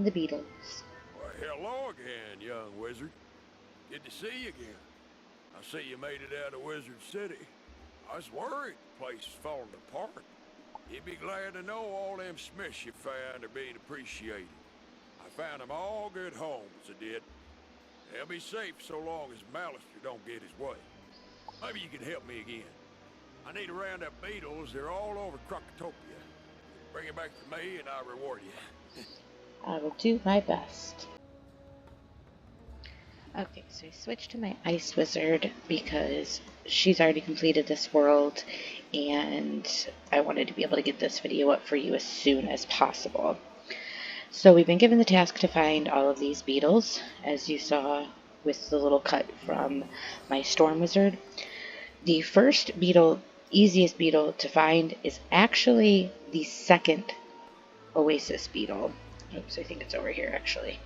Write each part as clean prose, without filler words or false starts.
the Beetles. Well, hello again, young wizard. Good to see you again. I see you made it out of Wizard City. I was worried the place is falling apart. You'd be glad to know all them Smiths you found are being appreciated. I found them all good homes, I did. They'll be safe so long as Malister don't get his way. Maybe you can help me again. I need to round up Beetles. They're all over Krokotopia. Bring it back to me and I'll reward you. I will do my best. Okay, so I switched to my Ice Wizard because she's already completed this world and I wanted to be able to get this video up for you as soon as possible. So we've been given the task to find all of these beetles, as you saw with the little cut from my Storm Wizard. The first beetle, easiest beetle to find, is actually the second Oasis Beetle. Oops, I think it's over here actually.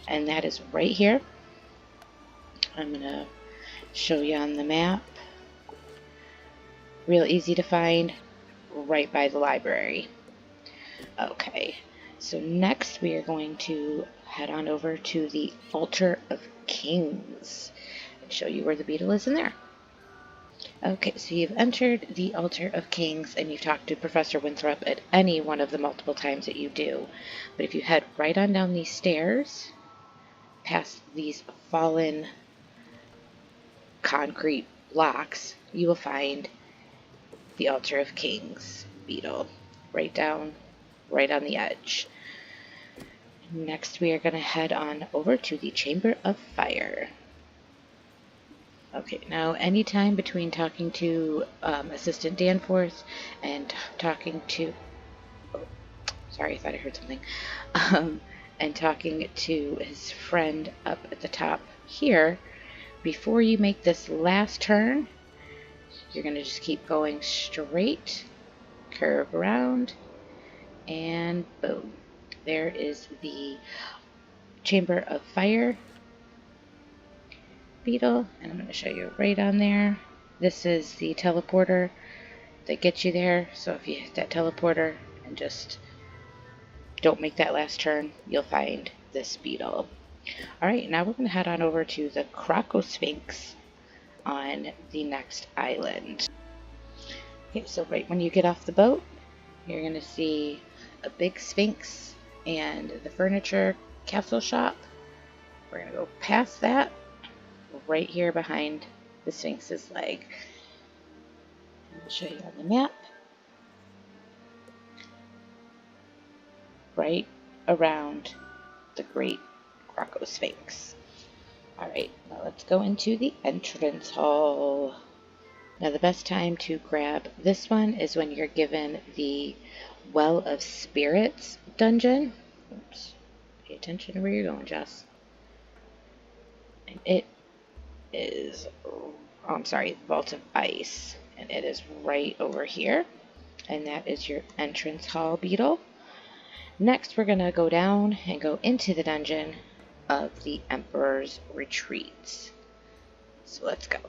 And that is right here. I'm going to show you on the map. Real easy to find, right by the library. Okay, so next we are going to head on over to the Altar of Kings and show you where the beetle is in there. Okay, so you've entered the Altar of Kings and you've talked to Professor Winthrop at any one of the multiple times that you do. But if you head right on down these stairs, past these fallen concrete blocks, you will find the Altar of Kings beetle right down, right on the edge. Next we are going to head on over to the Chamber of Fire. Okay, now anytime between talking to Assistant Danforth and talking to, oh, sorry, I thought I heard something, and talking to his friend up at the top here, before you make this last turn, you're going to just keep going straight, curve around, and boom. There is the Chamber of Fire beetle, and I'm going to show you right on there. This is the teleporter that gets you there, so if you hit that teleporter and just don't make that last turn, you'll find this beetle. Alright, now we're going to head on over to the Krokosphinx on the next island. Okay, so right when you get off the boat, you're going to see a big sphinx and the furniture capsule shop. We're going to go past that, right here behind the sphinx's leg. I'll show you on the map. Right around the Great Krokosphinx. Alright, now let's go into the Entrance Hall. Now the best time to grab this one is when you're given the Well of Spirits dungeon. Oops. Pay attention to where you're going, Jess. And it is, oh, I'm sorry, Vault of Ice. And it is right over here. And that is your Entrance Hall beetle. Next, we're going to go down and go into the dungeon of the Emperor's Retreats. So let's go.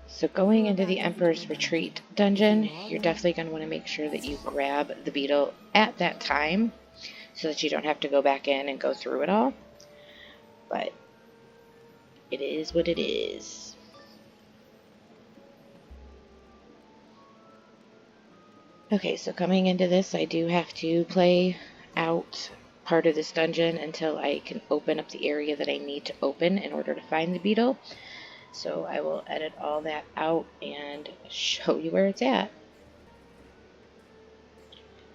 So going into the Emperor's Retreat dungeon, you're definitely going to want to make sure that you grab the beetle at that time so that you don't have to go back in and go through it all. But it is what it is. Okay, so coming into this, I do have to play out part of this dungeon until I can open up the area that I need to open in order to find the beetle. So I will edit all that out and show you where it's at.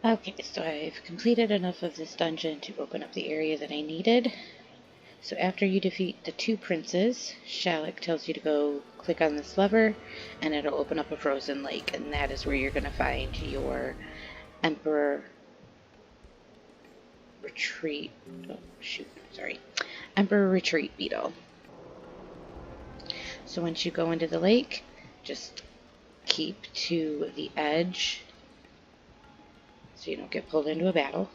Okay, so I've completed enough of this dungeon to open up the area that I needed. So after you defeat the two princes, Shalek tells you to go click on this lever and it'll open up a frozen lake, and that is where you're going to find your Emperor Retreat, Emperor Retreat beetle. So once you go into the lake, just keep to the edge so you don't get pulled into a battle.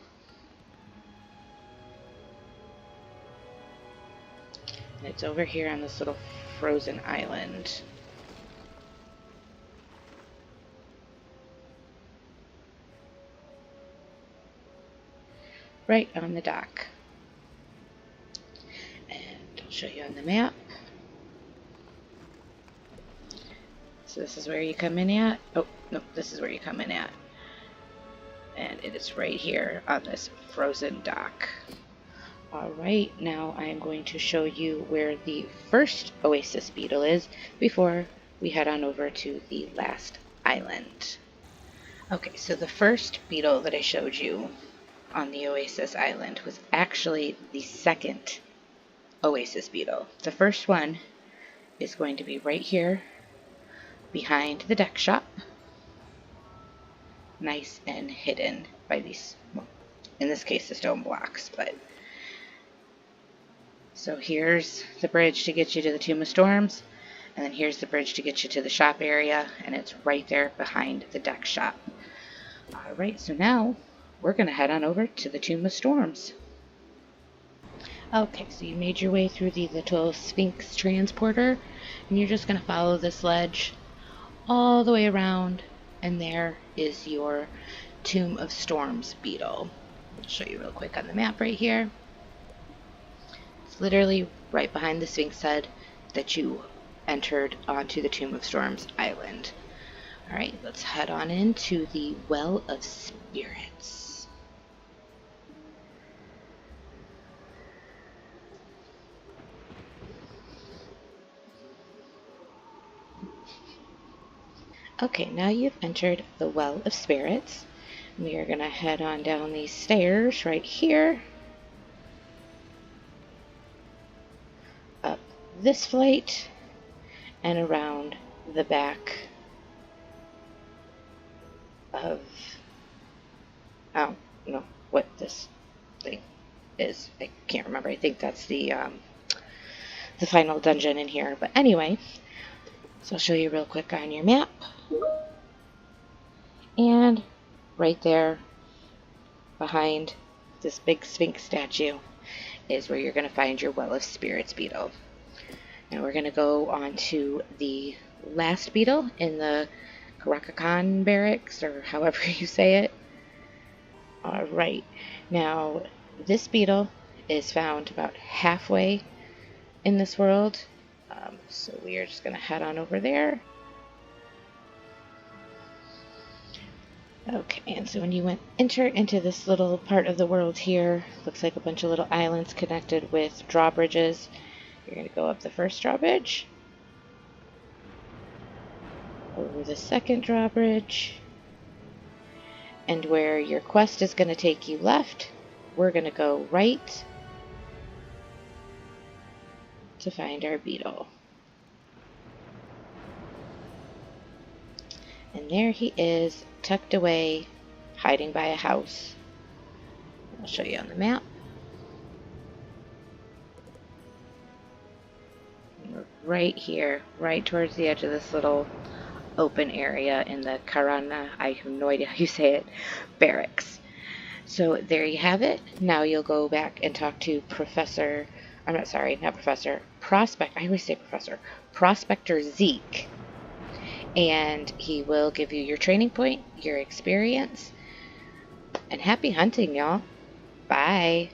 And it's over here on this little frozen island. right on the dock. And I'll show you on the map. So this is where you come in at. Oh, no, this is where you come in at. And it is right here on this frozen dock. Alright, now I'm going to show you where the first Oasis Beetle is before we head on over to the last island. Okay, so the first beetle that I showed you on the Oasis Island was actually the second Oasis Beetle. The first one is going to be right here behind the deck shop, nice and hidden by these, well, in this case the stone blocks, but so here's the bridge to get you to the Tomb of Storms, and then here's the bridge to get you to the shop area, and it's right there behind the deck shop. Alright, so now we're going to head on over to the Tomb of Storms. Okay, so you made your way through the little Sphinx transporter, and you're just going to follow this ledge all the way around, and there is your Tomb of Storms beetle. I'll show you real quick on the map right here. It's literally right behind the Sphinx head that you entered onto the Tomb of Storms island. Alright, let's head on into the Well of Spirits. Okay, now you've entered the Well of Spirits. We are going to head on down these stairs right here, up this flight, and around the back of, I don't know what this thing is. I can't remember. I think that's the final dungeon in here. But anyway, so I'll show you real quick on your map. And right there behind this big Sphinx statue is where you're going to find your Well of Spirits beetle. Now we're going to go on to the last beetle in the Karanahn Barracks, or however you say it. Alright, now this beetle is found about halfway in this world, so we are just going to head on over there. Okay, and so when you enter into this little part of the world here, looks like a bunch of little islands connected with drawbridges. You're going to go up the first drawbridge, over the second drawbridge, and where your quest is going to take you left, we're going to go right to find our beetle. And there he is, tucked away, hiding by a house. I'll show you on the map. We're right here, right towards the edge of this little open area in the Karanahn, I have no idea how you say it, Barracks. So there you have it. Now you'll go back and talk to Prospector Zeke. And he will give you your training point, your experience, and happy hunting, y'all. Bye.